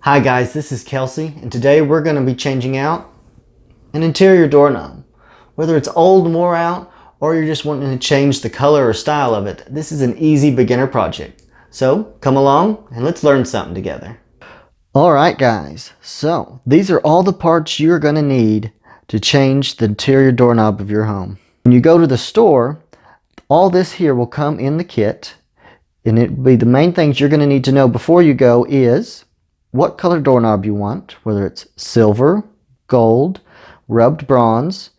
Hi guys, this is Kelsey, and today we're going to be changing out an interior doorknob. Whether it's old and wore out, or you're just wanting to change the color or style of it, this is an easy beginner project. So come along and let's learn something together. Alright guys, so these are all the parts you're going to need to change the interior doorknob of your home. When you go to the store, all this here will come in the kit, and it'll be the main things you're going to need to know before you go is what color doorknob you want, whether it's silver, gold, rubbed bronze,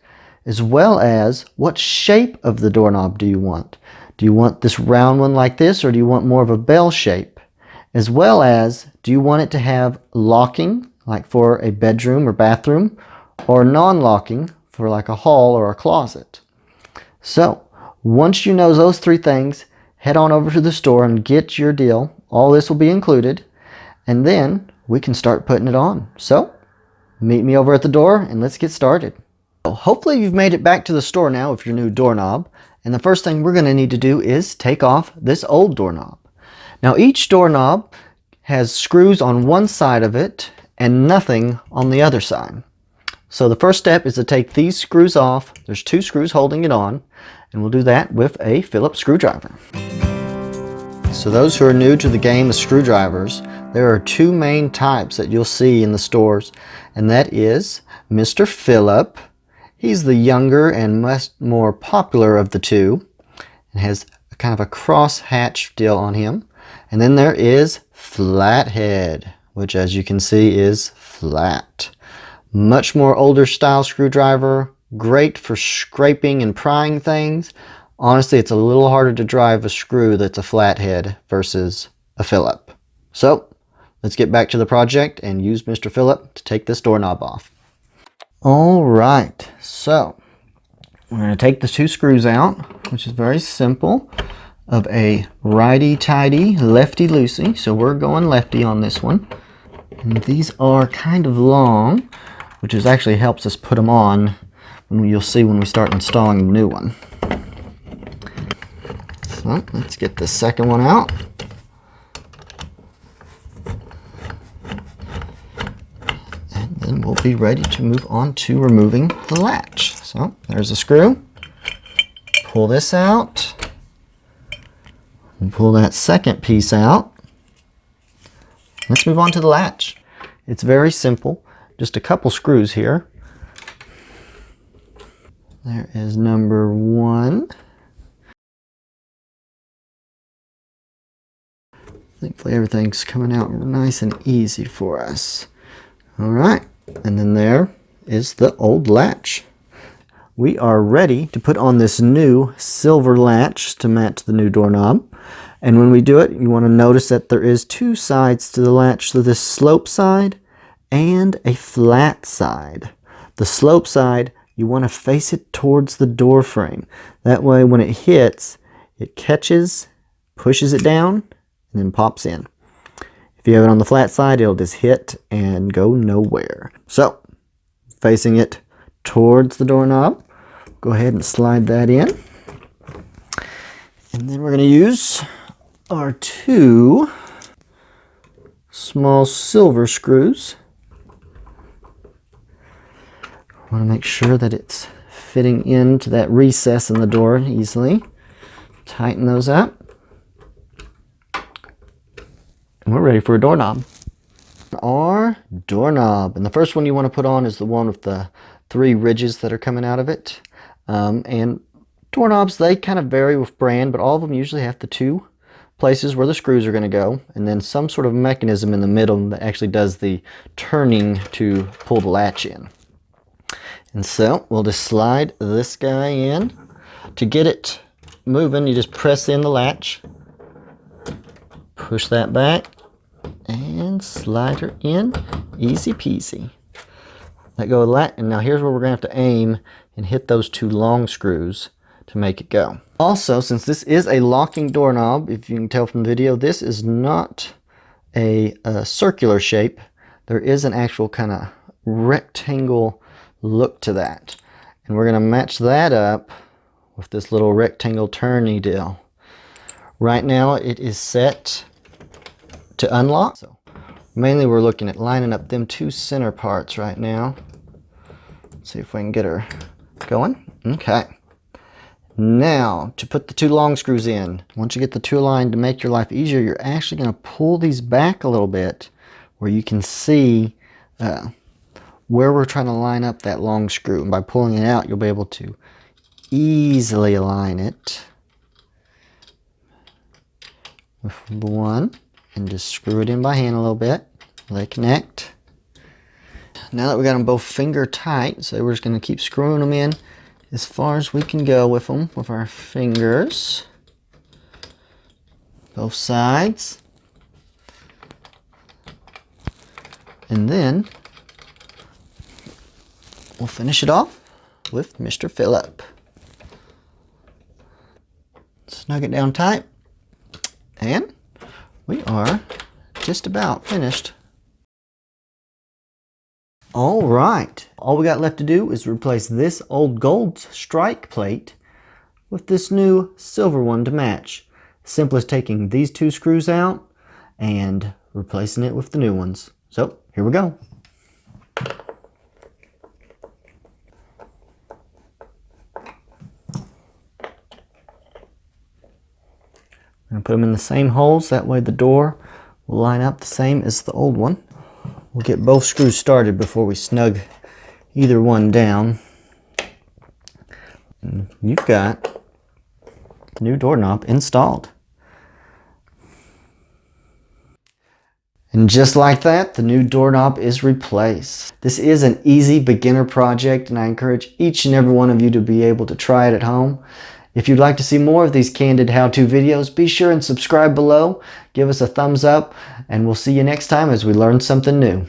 as well as what shape of the doorknob do you want. Do you want this round one like this, or do you want more of a bell shape? As well as, do you want it to have locking, like for a bedroom or bathroom, or non-locking for like a hall or a closet? So, once you know those three things, head on over to the store and get your deal. All this will be included. And then we can start putting it on. So, meet me over at the door and let's get started. Hopefully you've made it back to the store now with your new doorknob. And the first thing we're going to need to do is take off this old doorknob. Now each doorknob has screws on one side of it and nothing on the other side. So the first step is to take these screws off. There's two screws holding it on. And we'll do that with a Phillips screwdriver. So those who are new to the game of screwdrivers, there are two main types that you'll see in the stores, and that is Mr. Phillip. He's the younger and much more popular of the two, and has kind of a cross hatch deal on him. And then there is Flathead, which as you can see is flat. Much more older style screwdriver, great for scraping and prying things. Honestly, it's a little harder to drive a screw that's a flathead versus a Phillip. So, let's get back to the project and use Mr. Phillip to take this doorknob off. Alright, so we're going to take the two screws out, which is very simple, of a righty-tighty, lefty-loosey. So we're going lefty on this one. And these are kind of long, which is actually helps us put them on when you'll see when we start installing the new one. So let's get the second one out. And then we'll be ready to move on to removing the latch. So there's a screw. Pull this out. And pull that second piece out. Let's move on to the latch. It's very simple. Just a couple screws here. There is number one. Thankfully everything's coming out nice and easy for us. Alright, and then there is the old latch. We are ready to put on this new silver latch to match the new doorknob. And when we do it, you want to notice that there is two sides to the latch. So this slope side and a flat side. The slope side, you want to face it towards the door frame. That way when it hits, it catches, pushes it down, and then pops in. If you have it on the flat side, it'll just hit and go nowhere. So, facing it towards the doorknob, go ahead and slide that in. And then we're going to use our two small silver screws. Want to make sure that it's fitting into that recess in the door easily. Tighten those up. And we're ready for a doorknob. Our doorknob. And the first one you want to put on is the one with the three ridges that are coming out of it. And doorknobs, they kind of vary with brand, but all of them usually have the two places where the screws are going to go, and then some sort of mechanism in the middle that actually does the turning to pull the latch in. And so we'll just slide this guy in. To get it moving, you just press in the latch, push that back, and slide her in. Easy peasy. Let go of that, and now here's where we're going to have to aim and hit those two long screws to make it go. Also, since this is a locking doorknob, if you can tell from the video, this is not a circular shape. There is an actual kind of rectangle look to that. And we're going to match that up with this little rectangle turny deal. Right now it is set to unlock. So Mainly we're looking at lining up them two center parts right now. Let's see if we can get her going. Okay. Now, to put the two long screws in, once you get the two aligned, to make your life easier, you're actually going to pull these back a little bit where you can see where we're trying to line up that long screw. And by pulling it out, you'll be able to easily align it with the one and just screw it in by hand a little bit. They connect. Now that we got them both finger tight, so we're just going to keep screwing them in as far as we can go with them with our fingers. Both sides. And then we'll finish it off with Mr. Phillip. Snug it down tight. And we are just about finished. All right, all we got left to do is replace this old gold strike plate with this new silver one to match. Simple as taking these two screws out and replacing it with the new ones. So here we go. I'm going to put them in the same holes, that way the door will line up the same as the old one. We'll get both screws started before we snug either one down. And you've got the new doorknob installed. And just like that, the new doorknob is replaced. This is an easy beginner project, and I encourage each and every one of you to be able to try it at home. If you'd like to see more of these candid how-to videos, be sure and subscribe below. Give us a thumbs up, and we'll see you next time as we learn something new.